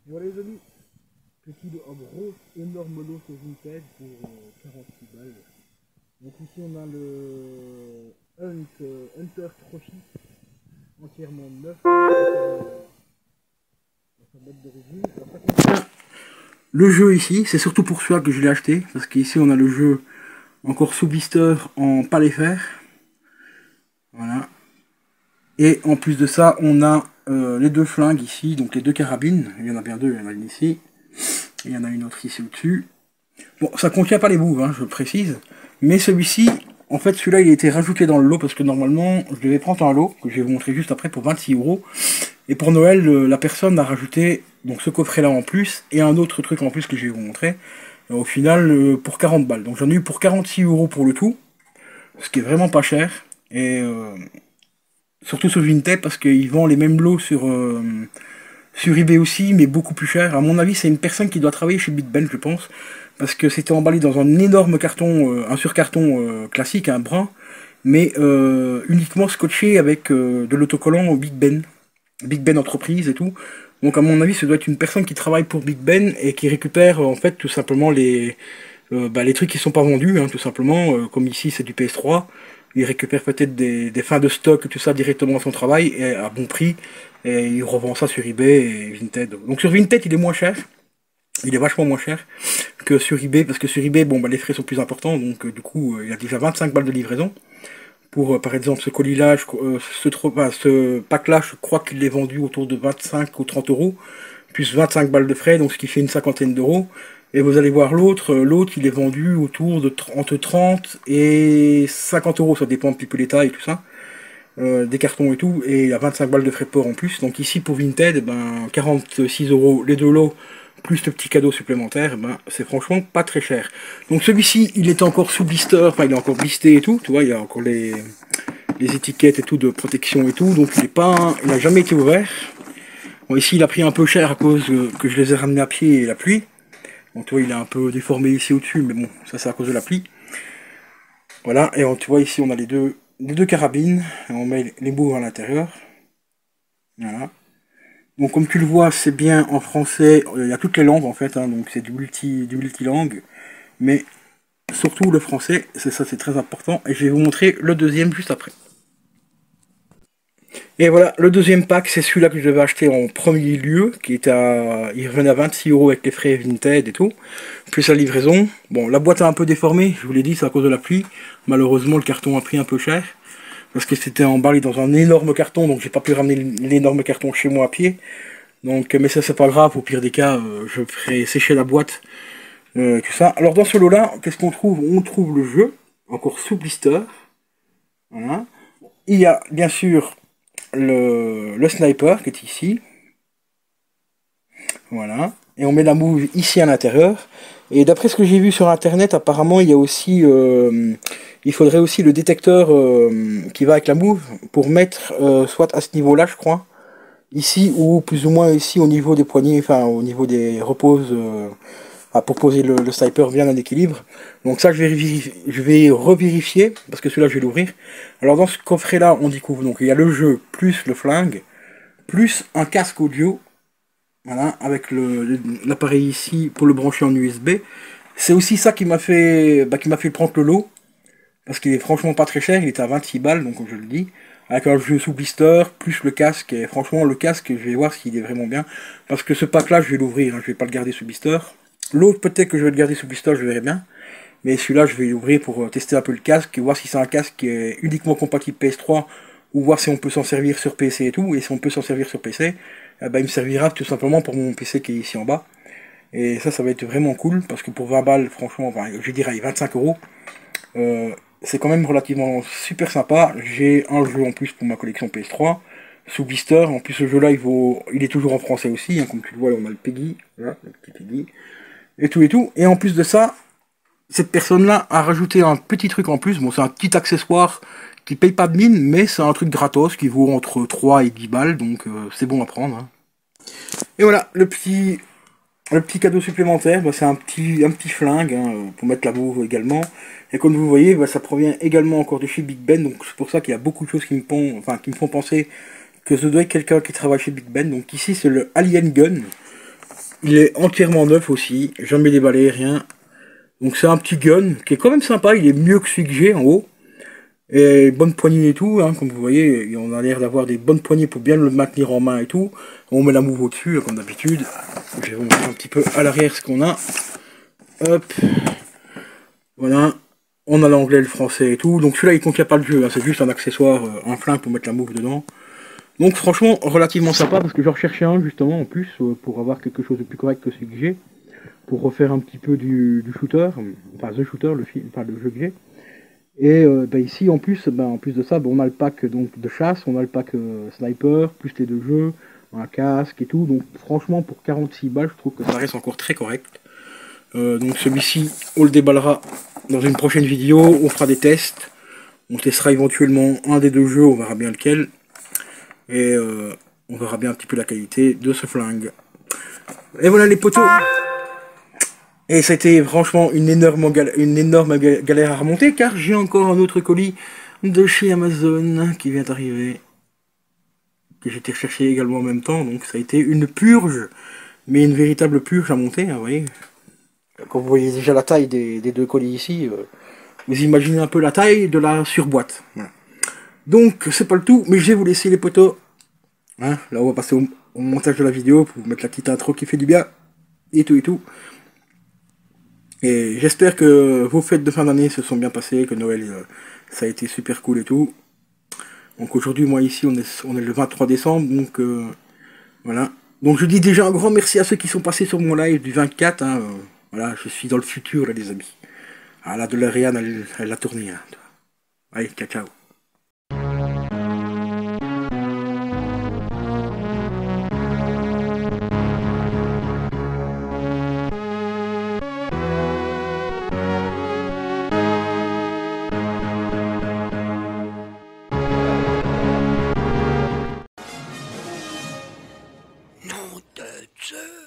Voilà les amis, un gros énorme lot sur Vinted pour 46 balles. Donc ici on a le Hunter Trophy entièrement neuf dans sa boîte d'origine. Alors ça contient le jeu ici, c'est surtout pour celui-là que je l'ai acheté, parce qu'ici on a le jeu encore sous blister en palais fer. Voilà. Et en plus de ça, on a les deux flingues ici, donc les deux carabines. Il y en a bien deux, il y en a une ici. Et il y en a une autre ici au-dessus. Bon, ça contient pas les bouves, hein, je précise. Mais celui-ci, en fait, celui-là, il a été rajouté dans le lot, parce que normalement, je devais prendre un lot, que je vais vous montrer juste après, pour 26 €. Et pour Noël, la personne a rajouté donc ce coffret-là en plus, et un autre truc en plus que je vais vous montrer. Au final, pour 40 balles. Donc j'en ai eu pour 46 € pour le tout, ce qui est vraiment pas cher. Et surtout sur Vinted, parce qu'ils vendent les mêmes lots sur eBay aussi, mais beaucoup plus cher. À mon avis, c'est une personne qui doit travailler chez Big Ben, je pense, parce que c'était emballé dans un énorme carton, un surcarton classique, un brun, mais uniquement scotché avec de l'autocollant Big Ben Entreprise et tout. Donc à mon avis, ça doit être une personne qui travaille pour Big Ben et qui récupère en fait tout simplement les trucs qui sont pas vendus, hein, tout simplement. Comme ici, c'est du PS3. Il récupère peut-être des fins de stock et tout ça directement à son travail et à bon prix. Et il revend ça sur eBay et Vinted. Donc sur Vinted, il est moins cher. Il est vachement moins cher que sur eBay, parce que sur eBay, bon, bah, les frais sont plus importants. Donc du coup, il y a déjà 25 balles de livraison. Pour par exemple ce colis-là, ce pack-là, je crois qu'il est vendu autour de 25 ou 30 €, plus 25 balles de frais, donc ce qui fait une cinquantaine d'euros. Et vous allez voir l'autre, il est vendu autour de entre 30 et 50 €, ça dépend un petit peu des tailles et tout ça, des cartons et tout, et il y a 25 balles de frais de port en plus. Donc ici pour Vinted, ben 46 € les deux lots, plus le petit cadeau supplémentaire, ben c'est franchement pas très cher. Donc celui-ci, il est encore sous blister, enfin il est encore blisté et tout, tu vois, il y a encore les étiquettes et tout de protection et tout, donc il n'a jamais été ouvert. Bon, ici il a pris un peu cher à cause que je les ai ramenés à pied et la pluie. Donc tu vois, il est un peu déformé ici au-dessus, mais bon, ça c'est à cause de la pluie. Voilà, et tu vois ici on a les deux carabines, et on met les bouts à l'intérieur. Voilà. Donc comme tu le vois, c'est bien en français, il y a toutes les langues en fait, hein, donc c'est du multilangue, mais surtout le français, c'est ça, c'est très important, et je vais vous montrer le deuxième juste après. Et voilà, le deuxième pack, c'est celui-là que je devais acheter en premier lieu, il revenait à 26 € avec les frais Vinted et tout, plus la livraison. Bon, la boîte est un peu déformée, je vous l'ai dit, c'est à cause de la pluie. Malheureusement, le carton a pris un peu cher, parce que c'était emballé dans un énorme carton, donc j'ai pas pu ramener l'énorme carton chez moi à pied. Donc, mais ça c'est pas grave, au pire des cas, je ferai sécher la boîte, tout ça. Alors dans ce lot-là, qu'est-ce qu'on trouve? On trouve le jeu, encore sous blister. Voilà. Il y a bien sûr le sniper qui est ici. Voilà. Et on met la mouve ici à l'intérieur. Et d'après ce que j'ai vu sur internet, apparemment il y a aussi il faudrait aussi le détecteur qui va avec la mouve pour mettre soit à ce niveau-là, je crois, ici, ou plus ou moins ici au niveau des poignées, enfin au niveau des reposes, pour poser le sniper bien en équilibre. Donc ça je vais revérifier, parce que celui-là je vais l'ouvrir. Alors dans ce coffret là on découvre, donc il y a le jeu plus le flingue, plus un casque audio, voilà, avec l'appareil ici pour le brancher en USB. C'est aussi ça qui m'a fait prendre le lot, parce qu'il est franchement pas très cher, il était à 26 balles, donc comme je le dis, avec un jeu sous blister, plus le casque, et franchement le casque, je vais voir s'il est vraiment bien, parce que ce pack là je vais l'ouvrir, hein, je vais pas le garder sous blister. L'autre peut-être que je vais le garder sous blister, je verrai bien, mais celui-là je vais l'ouvrir pour tester un peu le casque, et voir si c'est un casque qui est uniquement compatible PS3, ou voir si on peut s'en servir sur PC et tout, et si on peut s'en servir sur PC, il me servira tout simplement pour mon PC qui est ici en bas. Et ça va être vraiment cool, parce que pour 20 balles, franchement, je dirais 25 €, c'est quand même relativement super sympa. J'ai un jeu en plus pour ma collection PS3, sous blister. En plus, ce jeu-là, il est toujours en français aussi, hein, comme tu le vois, on a le Peggy, voilà, le petit Peggy, et tout et tout. Et en plus de ça, cette personne-là a rajouté un petit truc en plus. Bon, c'est un petit accessoire qui paye pas de mine, mais c'est un truc gratos qui vaut entre 3 et 10 balles, donc c'est bon à prendre, hein. Et voilà, le petit cadeau supplémentaire, c'est un petit flingue, hein, pour mettre la mouve également. Et comme vous voyez, ça provient également encore de chez Big Ben, donc c'est pour ça qu'il y a beaucoup de choses qui me font penser que ce doit être quelqu'un qui travaille chez Big Ben. Donc ici c'est le Alien Gun. Il est entièrement neuf aussi, jamais déballé, rien. Donc c'est un petit gun qui est quand même sympa, il est mieux que celui que j'ai en haut. Et bonne poignée et tout, hein, comme vous voyez, on a l'air d'avoir des bonnes poignées pour bien le maintenir en main et tout. On met la mouve au-dessus, comme d'habitude. Je vais vous montrer un petit peu à l'arrière ce qu'on a. Hop. Voilà. On a l'anglais, le français et tout. Donc celui-là, il contient pas le jeu, hein, c'est juste un accessoire, un flingue pour mettre la mouve dedans. Donc franchement, relativement sympa, parce que j'en recherchais un justement en plus, pour avoir quelque chose de plus correct que celui que j'ai. Pour refaire un petit peu du shooter, enfin The Shooter, le jeu que j'ai. Et ici en plus de ça, on a le pack donc de chasse, on a le pack sniper, plus les deux jeux, un casque et tout. Donc franchement pour 46 balles, je trouve que ça reste encore très correct. Donc celui-ci, on le déballera dans une prochaine vidéo, on fera des tests. On testera éventuellement un des deux jeux, on verra bien lequel. Et on verra bien un petit peu la qualité de ce flingue. Et voilà les poteaux. Et c'était franchement une énorme galère à remonter, car j'ai encore un autre colis de chez Amazon qui vient d'arriver, que j'ai été rechercher également en même temps, donc ça a été une purge, mais une véritable purge à monter, hein, vous voyez. Quand vous voyez déjà la taille des deux colis ici, vous imaginez un peu la taille de la surboîte. Voilà. Donc c'est pas le tout, mais je vais vous laisser les potos. Hein, là on va passer au montage de la vidéo pour vous mettre la petite intro qui fait du bien, et tout et tout. Et j'espère que vos fêtes de fin d'année se sont bien passées, que Noël ça a été super cool et tout. Donc aujourd'hui, moi ici, on est le 23 décembre, donc voilà. Donc je dis déjà un grand merci à ceux qui sont passés sur mon live du 24. Hein, voilà, je suis dans le futur là les amis. Ah la DeLorean, elle a tourné. Hein. Allez, ciao ciao. Nom de Dieu.